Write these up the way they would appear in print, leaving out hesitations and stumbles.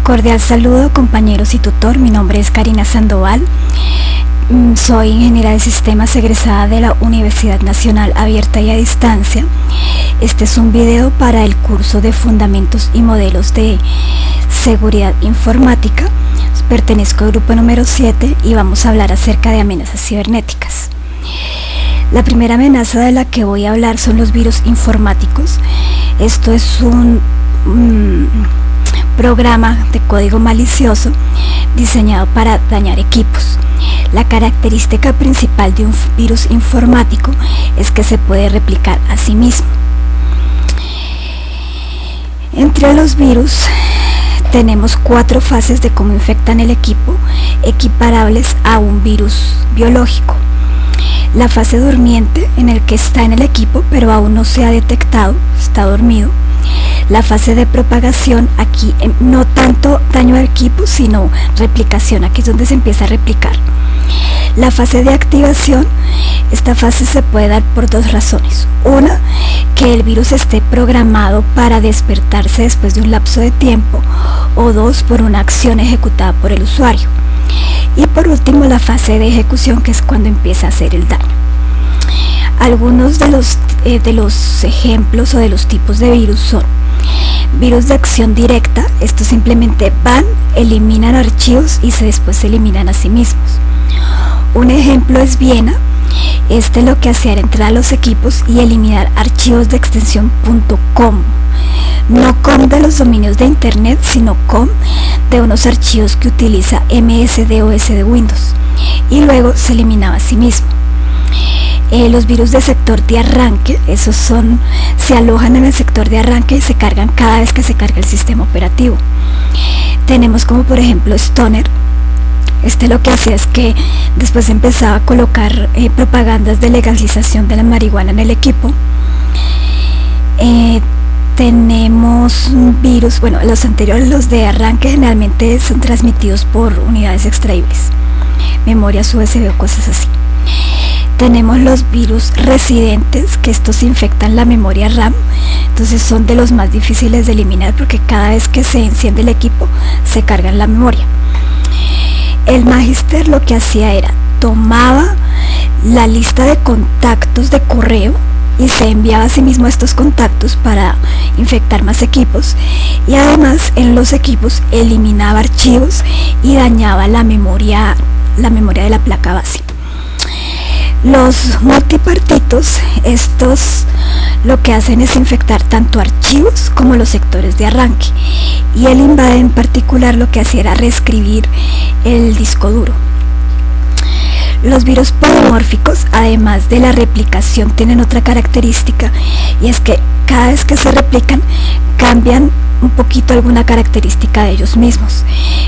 Cordial saludo, compañeros y tutor. Mi nombre es Karina Sandoval. Soy ingeniera de sistemas egresada de la Universidad Nacional Abierta y a Distancia. Este es un video para el curso de Fundamentos y Modelos de Seguridad Informática. Pertenezco al grupo número 7 y vamos a hablar acerca de amenazas cibernéticas. La primera amenaza de la que voy a hablar son los virus informáticos. Esto es un programa de código malicioso diseñado para dañar equipos. La característica principal de un virus informático es que se puede replicar a sí mismo. Entre los virus tenemos 4 fases de cómo infectan el equipo, equiparables a un virus biológico. La fase durmiente, en el que está en el equipo pero aún no se ha detectado, está dormido. La fase de propagación, aquí no tanto daño al equipo sino replicación, aquí es donde se empieza a replicar. La fase de activación, esta fase se puede dar por 2 razones. Una, que el virus esté programado para despertarse después de un lapso de tiempo, o 2, por una acción ejecutada por el usuario. Y por último, la fase de ejecución, que es cuando empieza a hacer el daño. Algunos de los ejemplos o de los tipos de virus son virus de acción directa. Estos simplemente van, eliminan archivos y después se eliminan a sí mismos. Un ejemplo es Viena. Este lo que hacía era entrar a los equipos y eliminar archivos de extensión .com. No com de los dominios de internet, sino com de unos archivos que utiliza MS-DOS de Windows, y luego se eliminaba a sí mismo. Los virus de sector de arranque, esos se alojan en el sector de arranque y se cargan cada vez que se carga el sistema operativo. Tenemos como por ejemplo Stoner. Este lo que hacía es que después empezaba a colocar propagandas de legalización de la marihuana en el equipo. Tenemos virus, bueno, los anteriores, los de arranque, generalmente son transmitidos por unidades extraíbles, memorias USB o cosas así. Tenemos los virus residentes, que estos infectan la memoria RAM, entonces son de los más difíciles de eliminar porque cada vez que se enciende el equipo se carga en la memoria. El Magister lo que hacía era tomaba la lista de contactos de correo y se enviaba a sí mismo a estos contactos para infectar más equipos, y además en los equipos eliminaba archivos y dañaba la memoria de la placa base. Los multipartitos, estos lo que hacen es infectar tanto archivos como los sectores de arranque, y el Invade en particular lo que hacía era reescribir el disco duro. Los virus polimórficos, además de la replicación, tienen otra característica, y es que cada vez que se replican cambian un poquito alguna característica de ellos mismos,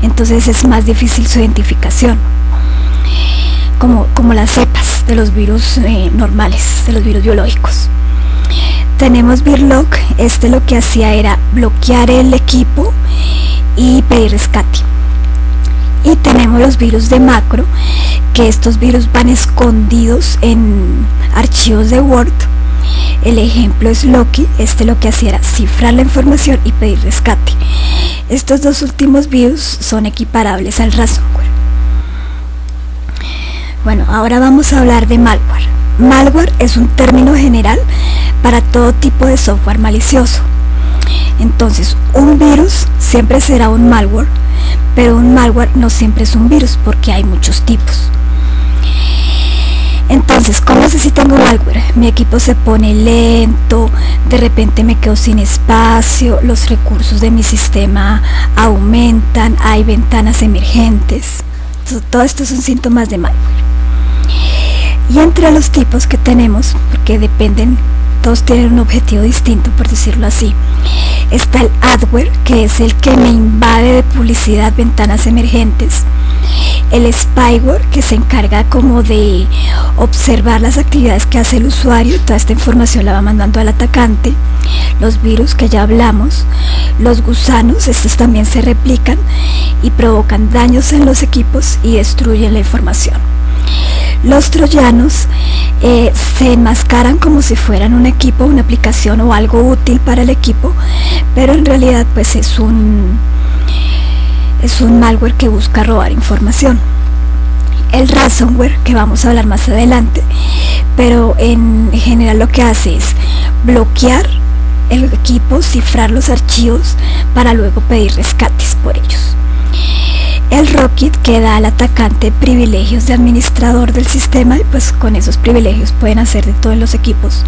entonces es más difícil su identificación, como las cepas de los virus normales, de los virus biológicos. Tenemos Virlock. Este lo que hacía era bloquear el equipo y pedir rescate. Y tenemos los virus de macro, que estos virus van escondidos en archivos de Word. El ejemplo es Loki. Este lo que hacía era cifrar la información y pedir rescate. Estos 2 últimos virus son equiparables al ransomware. Bueno, ahora vamos a hablar de malware. Malware es un término general para todo tipo de software malicioso. Entonces, un virus siempre será un malware, pero un malware no siempre es un virus porque hay muchos tipos. Entonces, ¿cómo sé si tengo malware? Mi equipo se pone lento, de repente me quedo sin espacio, los recursos de mi sistema aumentan, hay ventanas emergentes. Todo esto son síntomas de malware. Y entre los tipos que tenemos, porque dependen, todos tienen un objetivo distinto, por decirlo así, está el adware, que es el que me invade de publicidad ventanas emergentes. El spyware, que se encarga como de observar las actividades que hace el usuario, toda esta información la va mandando al atacante. Los virus, que ya hablamos. Los gusanos, estos también se replican y provocan daños en los equipos y destruyen la información. Los troyanos se enmascaran como si fueran un equipo, una aplicación o algo útil para el equipo, pero en realidad pues es un es un malware que busca robar información. El ransomware, que vamos a hablar más adelante, pero en general lo que hace es bloquear el equipo, cifrar los archivos para luego pedir rescates por ellos. El Rocket, que da al atacante privilegios de administrador del sistema, y pues con esos privilegios pueden hacer de todo en los equipos.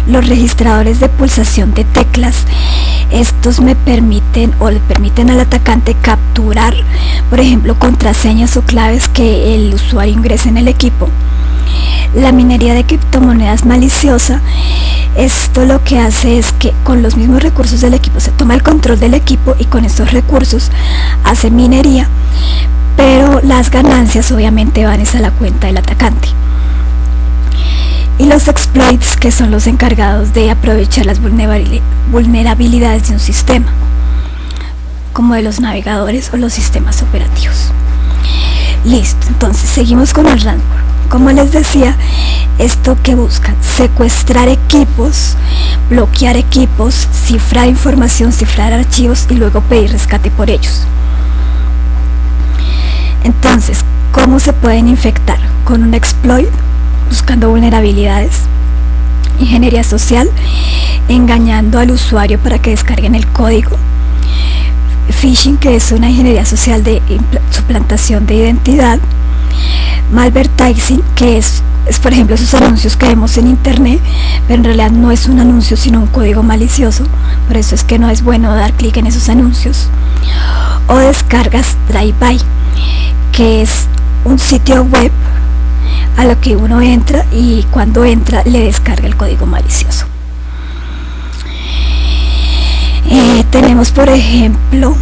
Los registradores de pulsación de teclas, estos le permiten al atacante capturar, por ejemplo, contraseñas o claves que el usuario ingrese en el equipo. La minería de criptomonedas maliciosa, esto lo que hace es que con los mismos recursos del equipo se toma el control del equipo y con estos recursos hace minería, pero las ganancias obviamente van a la cuenta del atacante. Y los exploits, que son los encargados de aprovechar las vulnerabilidades de un sistema, como de los navegadores o los sistemas operativos. Listo, entonces seguimos con el ransomware. Como les decía, esto que busca secuestrar equipos, bloquear equipos, cifrar información, cifrar archivos y luego pedir rescate por ellos. Entonces, ¿cómo se pueden infectar? Con un exploit, buscando vulnerabilidades, ingeniería social, engañando al usuario para que descarguen el código, phishing, que es una ingeniería social de suplantación de identidad, malvertising, que es por ejemplo esos anuncios que vemos en internet, pero en realidad no es un anuncio sino un código malicioso, por eso es que no es bueno dar clic en esos anuncios. O descargas drive-by, que es un sitio web a lo que uno entra y cuando entra le descarga el código malicioso. Tenemos por ejemplo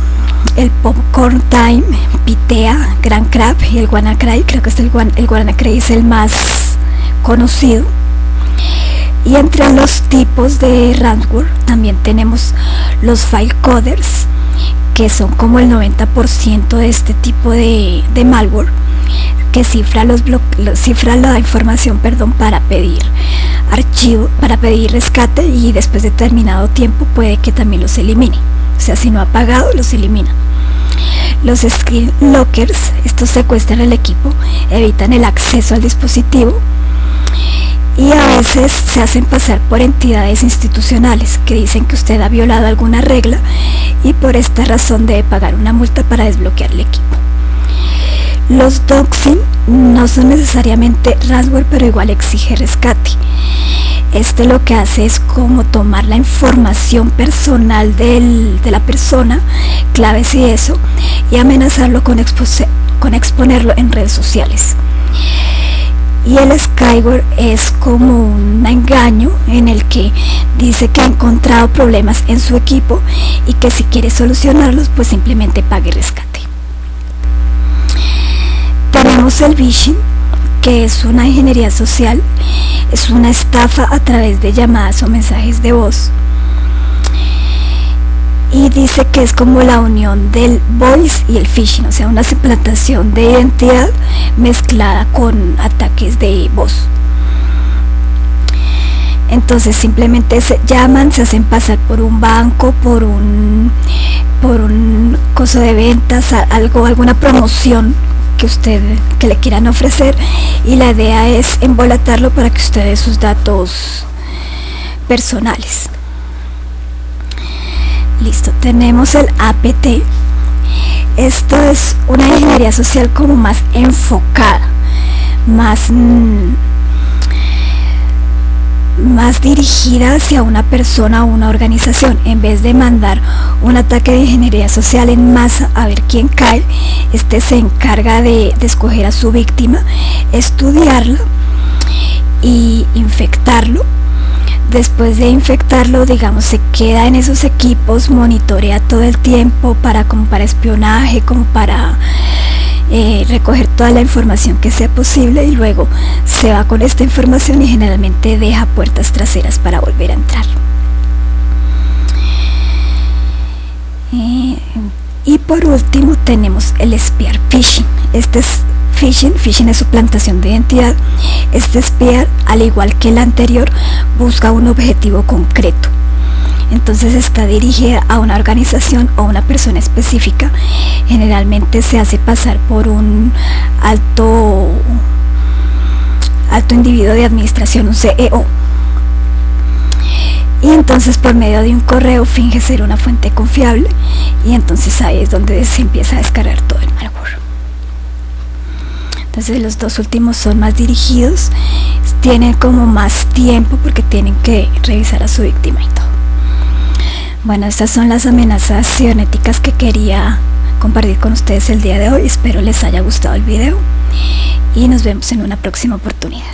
el Popcorn Time, Pitea, Grand Crab y el WannaCry. Creo que el WannaCry es el más conocido. Y entre los tipos de ransomware también tenemos los file coders, que son como el 90% de este tipo de malware, que cifra la información para pedir archivo, para pedir rescate, y después de determinado tiempo puede que también los elimine. O sea, si no ha pagado, los elimina. Los screen lockers, estos secuestran el equipo, evitan el acceso al dispositivo y a veces se hacen pasar por entidades institucionales que dicen que usted ha violado alguna regla y por esta razón debe pagar una multa para desbloquear el equipo. Los doxing no son necesariamente ransomware, pero igual exige rescate. Este lo que hace es como tomar la información personal de la persona, claves y eso, y amenazarlo con exponerlo en redes sociales. Y el skyware es como un engaño en el que dice que ha encontrado problemas en su equipo y que si quiere solucionarlos, pues simplemente pague rescate. Tenemos el phishing, que es una ingeniería social, es una estafa a través de llamadas o mensajes de voz, y dice que es como la unión del voice y el phishing, o sea, una suplantación de identidad mezclada con ataques de voz. Entonces simplemente se llaman, se hacen pasar por un banco, por un coso de ventas, alguna promoción que le quieran ofrecer, y la idea es embolatarlo para que usted dé sus datos personales. Listo, tenemos el APT. Esto es una ingeniería social como más enfocada, más dirigida hacia una persona o una organización. En vez de mandar un ataque de ingeniería social en masa a ver quién cae, este se encarga de escoger a su víctima, estudiarla y infectarlo. Después de infectarlo, digamos, se queda en esos equipos, monitorea todo el tiempo como para espionaje, como para recoger toda la información que sea posible, y luego se va con esta información y generalmente deja puertas traseras para volver a entrar. Y por último tenemos el spear phishing. Este es phishing es suplantación de identidad. Este spear, al igual que el anterior, busca un objetivo concreto. Entonces está dirigida a una organización o una persona específica. Generalmente se hace pasar por un alto individuo de administración, un CEO. Y entonces por medio de un correo finge ser una fuente confiable, y entonces ahí es donde se empieza a descargar todo el malware. Entonces los dos últimos son más dirigidos, tienen como más tiempo porque tienen que revisar a su víctima y todo. Bueno, estas son las amenazas cibernéticas que quería compartir con ustedes el día de hoy. Espero les haya gustado el video y nos vemos en una próxima oportunidad.